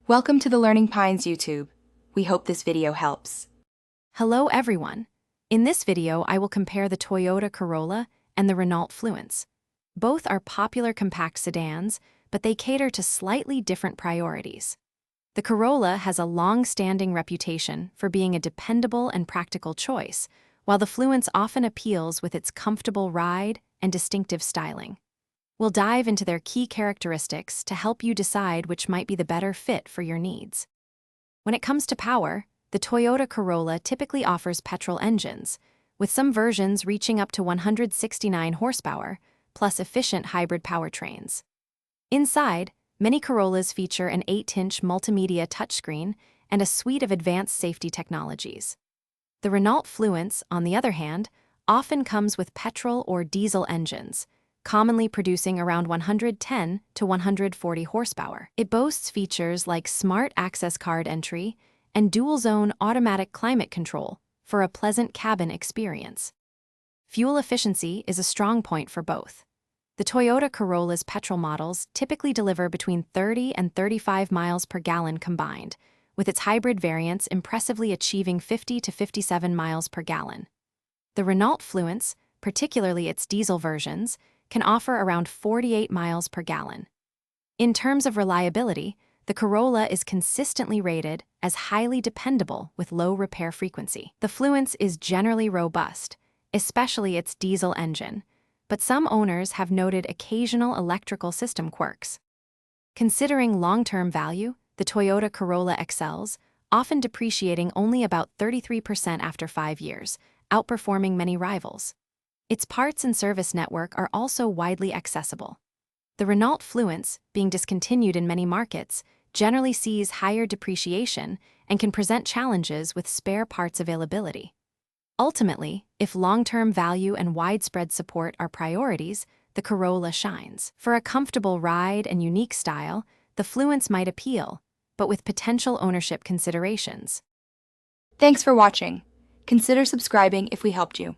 Welcome to the Learning Pines YouTube. We hope this video helps. Hello everyone. In this video, I will compare the Toyota Corolla and the Renault Fluence. Both are popular compact sedans, but they cater to slightly different priorities. The Corolla has a long-standing reputation for being a dependable and practical choice, while the Fluence often appeals with its comfortable ride and distinctive styling. We'll dive into their key characteristics to help you decide which might be the better fit for your needs. When it comes to power, the Toyota Corolla typically offers petrol engines, with some versions reaching up to 169 horsepower, plus efficient hybrid powertrains. Inside, many Corollas feature an 8-inch multimedia touchscreen and a suite of advanced safety technologies. The Renault Fluence, on the other hand, often comes with petrol or diesel engines, commonly producing around 110 to 140 horsepower. It boasts features like smart access card entry and dual-zone automatic climate control for a pleasant cabin experience. Fuel efficiency is a strong point for both. The Toyota Corolla's petrol models typically deliver between 30 and 35 miles per gallon combined, with its hybrid variants impressively achieving 50 to 57 miles per gallon. The Renault Fluence, particularly its diesel versions, can offer around 48 miles per gallon. In terms of reliability, the Corolla is consistently rated as highly dependable with low repair frequency. The Fluence is generally robust, especially its diesel engine, but some owners have noted occasional electrical system quirks. Considering long-term value, the Toyota Corolla excels, often depreciating only about 33% after 5 years, outperforming many rivals. Its parts and service network are also widely accessible. The Renault Fluence, being discontinued in many markets, generally sees higher depreciation and can present challenges with spare parts availability. Ultimately, if long-term value and widespread support are priorities, the Corolla shines. For a comfortable ride and unique style, the Fluence might appeal, but with potential ownership considerations. Thanks for watching. Consider subscribing if we helped you.